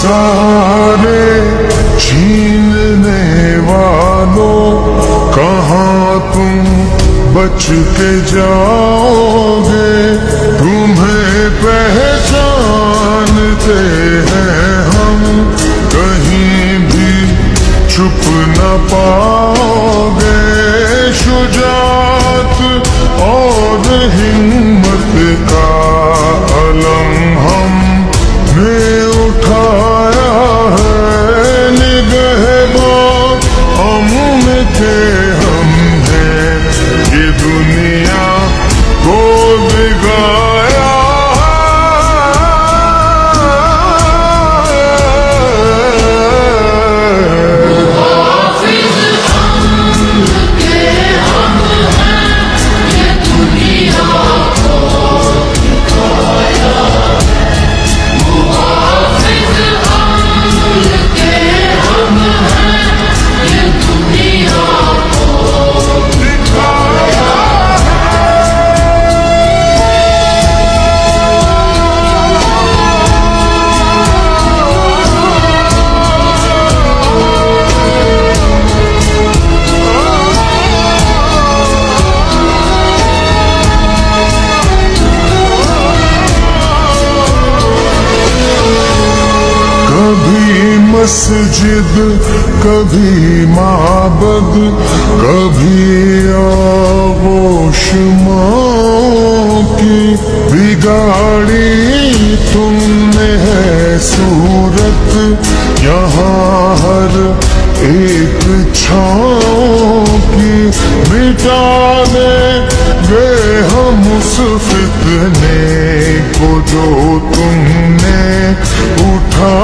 सारे छीनने वालों, कहाँ तुम बच के जाओगे। तुम्हें पहचानते हैं हम, कहीं भी छुप न पाओगे। शुजाअत और हिम्मत का अलम हमने उठाया है। निगहबान अमन के हम हैं, ये दुनिया को बिगाया मस्जिद, कभी माबद, कभी आगोश माँ की बिगाड़ी तुमने है सूरत। यहाँ हर एक छाँव की मिटा देंगे हम उस फितने को जो तुमने उठा